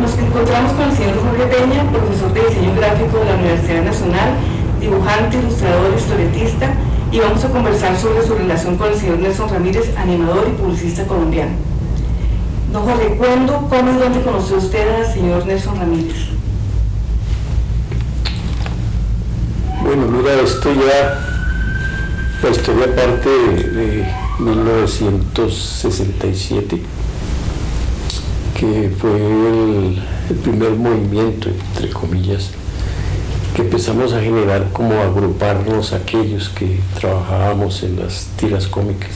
Nos encontramos con el señor Jorge Peña, profesor de diseño gráfico de la Universidad Nacional, dibujante, ilustrador, historietista, y vamos a conversar sobre su relación con el señor Nelson Ramírez, animador y publicista colombiano. Don Jorge, ¿cuándo, cómo y dónde conoció usted al señor Nelson Ramírez? Bueno, mira, esto ya, la historia parte de 1967, que fue el primer movimiento, entre comillas, que empezamos a generar, como agruparnos aquellos que trabajábamos en las tiras cómicas,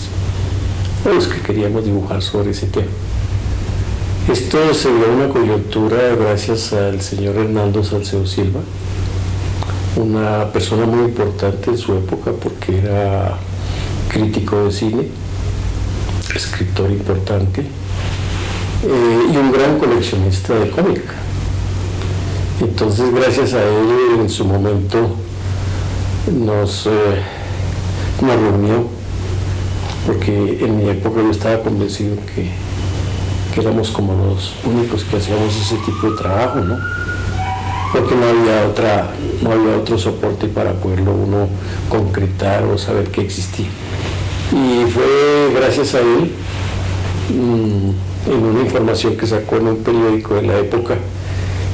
o los que queríamos dibujar sobre ese tema. Esto se dio una coyuntura gracias al señor Hernando Salcedo Silva, una persona muy importante en su época porque era crítico de cine, escritor importante y un gran coleccionista de cómica. Entonces, gracias a él, en su momento nos reunió, porque en mi época yo estaba convencido que éramos como los únicos que hacíamos ese tipo de trabajo, ¿no? Porque no había otro soporte para poderlo uno concretar o saber que existía. Y fue gracias a él, en una información que sacó en un periódico de la época,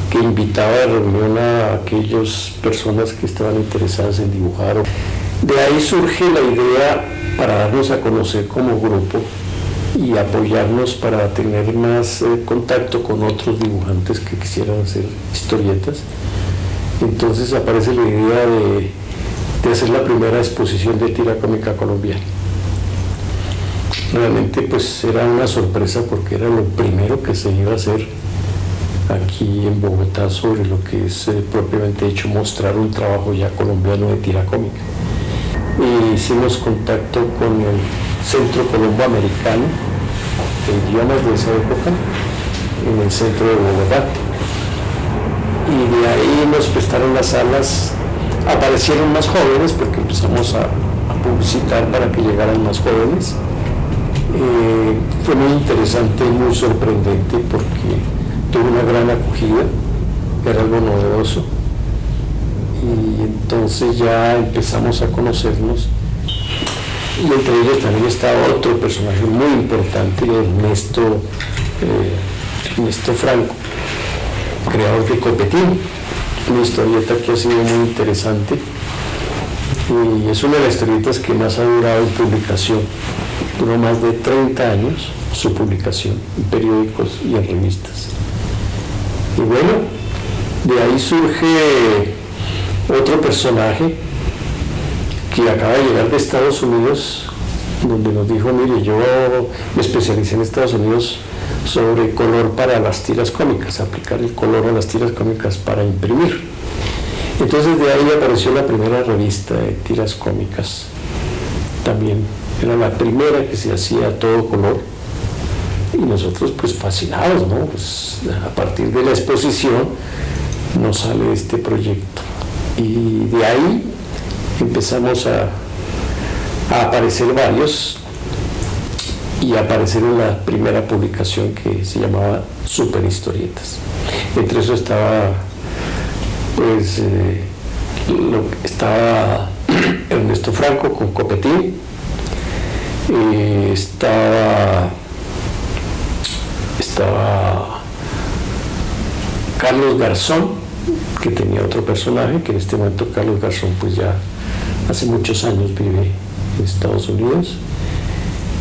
que invitaba a reunión a aquellas personas que estaban interesadas en dibujar. De ahí surge la idea para darnos a conocer como grupo y apoyarnos para tener más contacto con otros dibujantes que quisieran hacer historietas. Entonces aparece la idea de hacer la primera exposición de tira cómica colombiana. Realmente pues era una sorpresa porque era lo primero que se iba a hacer aquí en Bogotá sobre lo que es propiamente dicho mostrar un trabajo ya colombiano de tira cómica. Y hicimos contacto con el Centro Colombo Americano de Idiomas de esa época en el centro de Bogotá, y de ahí nos prestaron las salas. Aparecieron más jóvenes porque empezamos a publicitar para que llegaran más jóvenes. Fue muy interesante y muy sorprendente porque tuvo una gran acogida, era algo novedoso, y entonces ya empezamos a conocernos, y entre ellos también estaba otro personaje muy importante, Ernesto Franco, creador de Copetín, una historieta que ha sido muy interesante, y es una de las historietas que más ha durado en publicación. Duró más de 30 años su publicación en periódicos y en revistas. Y bueno, de ahí surge otro personaje que acaba de llegar de Estados Unidos, donde nos dijo, mire, yo me especialicé en Estados Unidos sobre color para las tiras cómicas, aplicar el color a las tiras cómicas para imprimir. Entonces de ahí apareció la primera revista de tiras cómicas. También era la primera que se hacía a todo color. Y nosotros pues fascinados, ¿no? Pues a partir de la exposición nos sale este proyecto. Y de ahí empezamos a aparecer varios, y aparecer en la primera publicación que se llamaba Super Historietas. Entre eso estaba pues estaba Ernesto Franco con Copetín, estaba Carlos Garzón, que tenía otro personaje, que en este momento Carlos Garzón pues ya hace muchos años vive en Estados Unidos.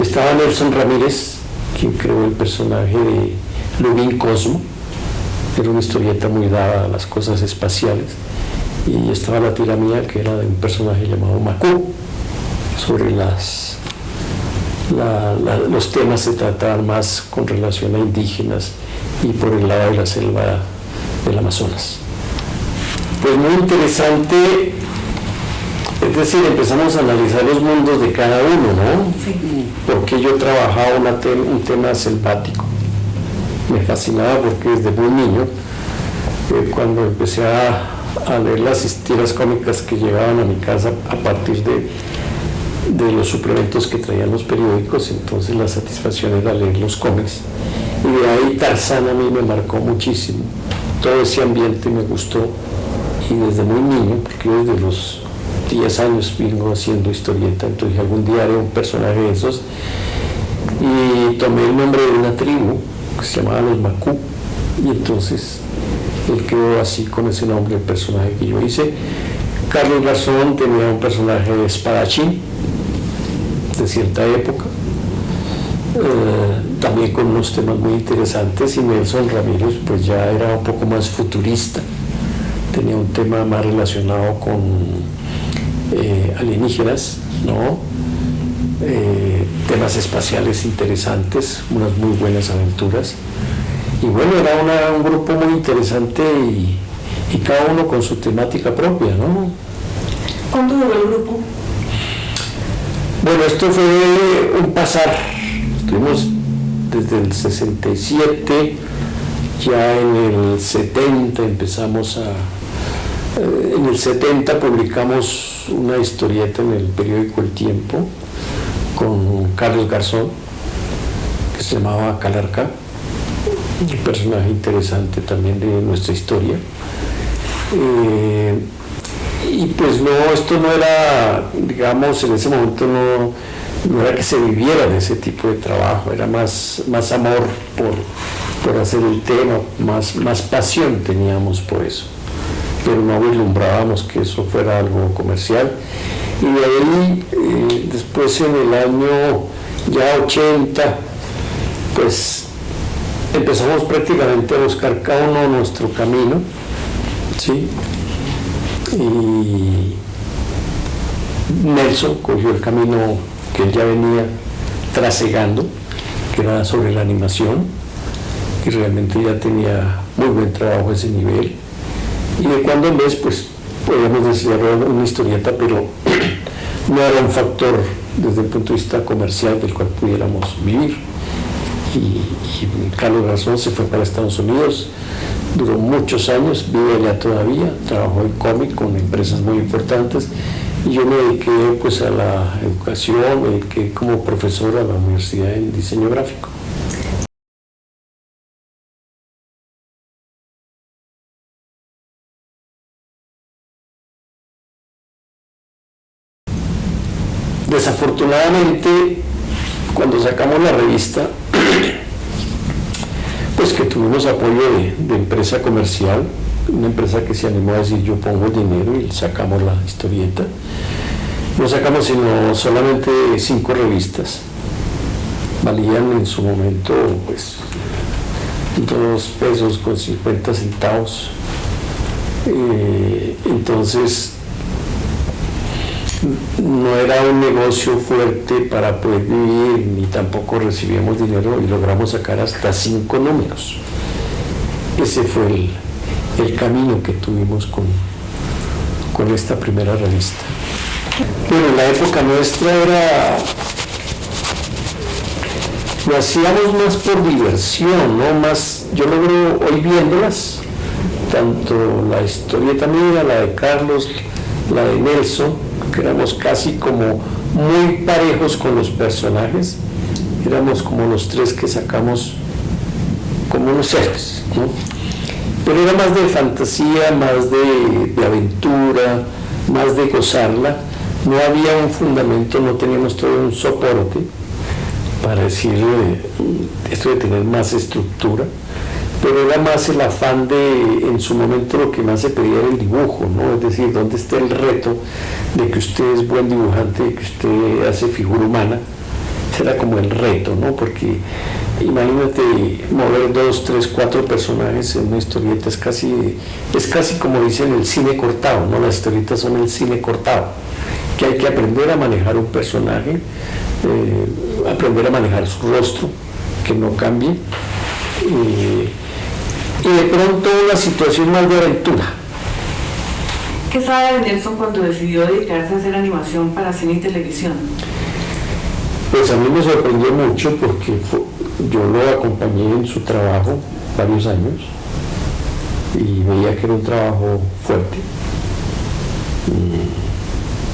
Estaba Nelson Ramírez, quien creó el personaje de Lubin Cosmo, era una historieta muy dada a las cosas espaciales, y estaba la tira mía, que era de un personaje llamado Macú, sobre los temas se trataban más con relación a indígenas y por el lado de la selva del Amazonas. Pues muy interesante, es decir, empezamos a analizar los mundos de cada uno, ¿no? Sí. Porque yo trabajaba un tema selvático, me fascinaba porque desde muy niño, cuando empecé a leer las tiras cómicas que llegaban a mi casa a partir de de los suplementos que traían los periódicos, entonces la satisfacción era leer los cómics. Y de ahí Tarzán a mí me marcó muchísimo. Todo ese ambiente me gustó, y desde muy niño, porque yo desde los 10 años vengo haciendo historieta, entonces algún día haré un personaje de esos, y tomé el nombre de una tribu que se llamaba los Macú, y entonces él quedó así con ese nombre, el personaje que yo hice. Carlos Garzón tenía un personaje espadachín de cierta época, también con unos temas muy interesantes, y Nelson Ramírez pues ya era un poco más futurista, tenía un tema más relacionado con alienígenas, ¿no? Temas espaciales interesantes, unas muy buenas aventuras, y bueno, era un grupo muy interesante, y cada uno con su temática propia, ¿no? ¿Cuándo duró el grupo? Bueno, esto fue un pasar. Estuvimos desde el 67, ya en el 70 empezamos en el 70 publicamos una historieta en el periódico El Tiempo con Carlos Garzón, que se llamaba Calarca, un personaje interesante también de nuestra historia. Y pues no, esto no era, digamos, en ese momento no era que se viviera de ese tipo de trabajo, era más amor por hacer el tema, más pasión teníamos por eso, pero no vislumbrábamos que eso fuera algo comercial. Y de ahí, después en el año ya 80, pues empezamos prácticamente a buscar cada uno nuestro camino, ¿sí? Y Nelson cogió el camino que él ya venía trasegando, que era sobre la animación, y realmente ya tenía muy buen trabajo a ese nivel. Y de cuando en vez, pues podíamos desarrollar una historieta, pero no era un factor desde el punto de vista comercial del cual pudiéramos vivir. Y Carlos Garzón se fue para Estados Unidos, duró muchos años, vive allá todavía, trabajó en cómic con empresas muy importantes, y yo me dediqué pues a la educación, me dediqué como profesor a la universidad en diseño gráfico. Desafortunadamente, cuando sacamos la revista, pues que tuvimos apoyo de empresa comercial, una empresa que se animó a decir yo pongo el dinero, y sacamos la historieta. No sacamos sino solamente 5 revistas, valían en su momento pues 2 pesos con 50 centavos. Entonces no era un negocio fuerte para poder vivir, ni tampoco recibíamos dinero, y logramos sacar hasta 5 números. Ese fue el camino que tuvimos con esta primera revista. Bueno, la época nuestra lo hacíamos más por diversión, ¿no? Más, yo logro hoy viéndolas, tanto la historieta mía, la de Carlos, la de Nelson, que éramos casi como muy parejos con los personajes, éramos como los 3 que sacamos como unos héroes, ¿no? Pero era más de fantasía, más de aventura, más de gozarla. No había un fundamento, no teníamos todo un soporte para decir esto de tener más estructura, pero era más el afán de, en su momento lo que más se pedía era el dibujo, ¿no? Es decir, ¿dónde está el reto de que usted es buen dibujante, de que usted hace figura humana? Era como el reto, ¿no? Porque imagínate mover 2, 3, 4 personajes en una historieta, es casi como dicen el cine cortado, ¿no? Las historietas son el cine cortado, que hay que aprender a manejar un personaje, aprender a manejar su rostro, que no cambie, y de pronto una situación más de aventura. ¿Qué sabe de Nelson cuando decidió dedicarse a hacer animación para cine y televisión? Pues a mí me sorprendió mucho porque yo lo acompañé en su trabajo varios años y veía que era un trabajo fuerte.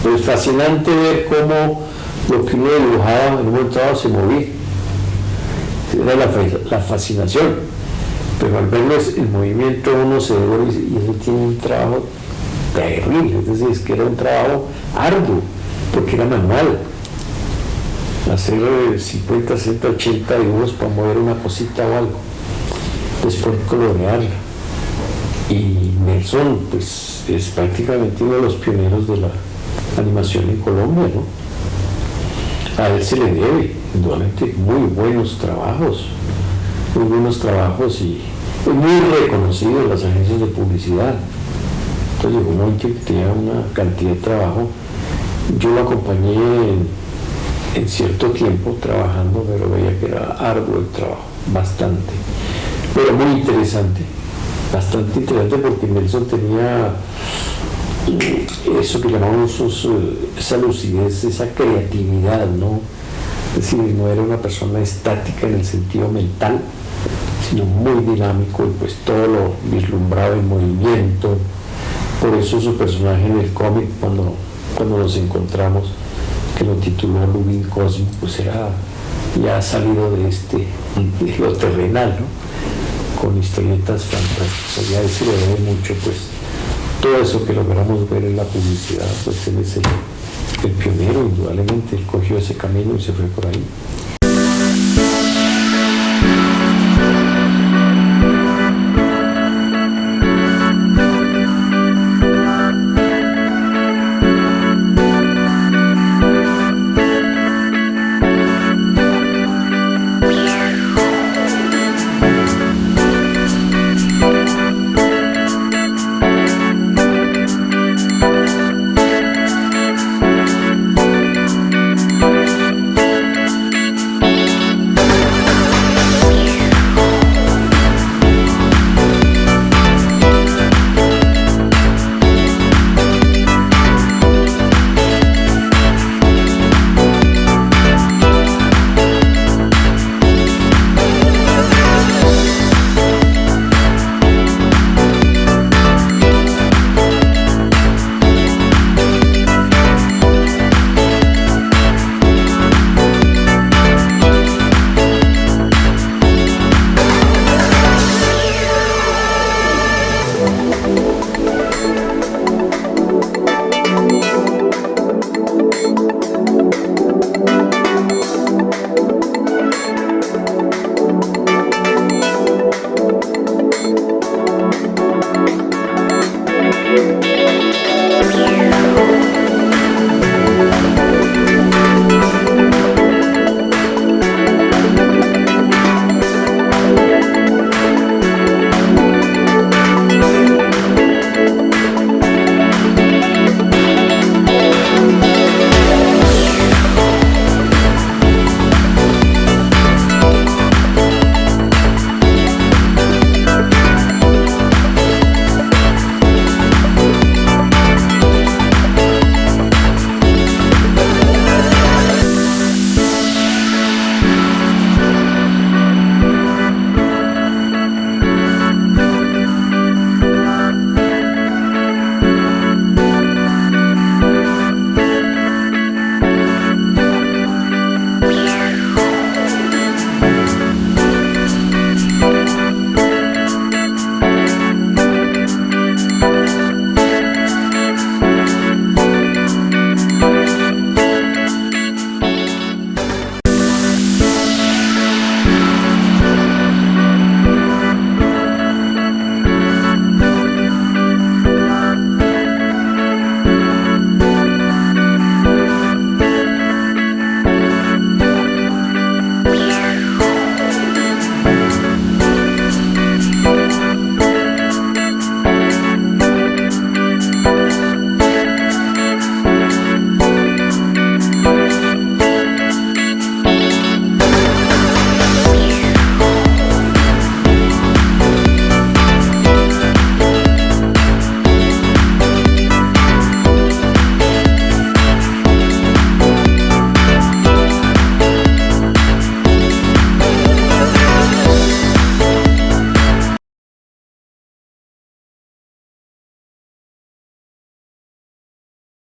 Pues fascinante ver cómo lo que uno dibujaba en un momento dado se movía. Era la fascinación, pero al verlo el movimiento uno se devuelve y eso tiene un trabajo terrible, es decir, es que era un trabajo arduo, porque era manual. Hacer 50, 60, 80 dibujos para mover una cosita o algo, después colorearla. Y Nelson, pues, es prácticamente uno de los pioneros de la animación en Colombia, ¿no? A él se le debe, indudablemente, muy buenos trabajos y muy reconocido en las agencias de publicidad. Entonces llegó un momento que tenía una cantidad de trabajo. Yo lo acompañé en cierto tiempo trabajando, pero veía que era arduo el trabajo, bastante, pero muy interesante, bastante interesante, porque Nelson tenía eso que llamamos esa lucidez, esa creatividad, ¿no? Es decir, no era una persona estática en el sentido mental, sino muy dinámico, y pues todo lo vislumbraba en movimiento. Por eso su personaje en el cómic, cuando nos encontramos, que lo tituló Lubin Cosmo, pues era ya salido de lo terrenal, ¿no? Con historietas fantásticas. Ya se le debe mucho, pues, todo eso que logramos ver en la publicidad, pues él es el pionero, indudablemente. Él cogió ese camino y se fue por ahí.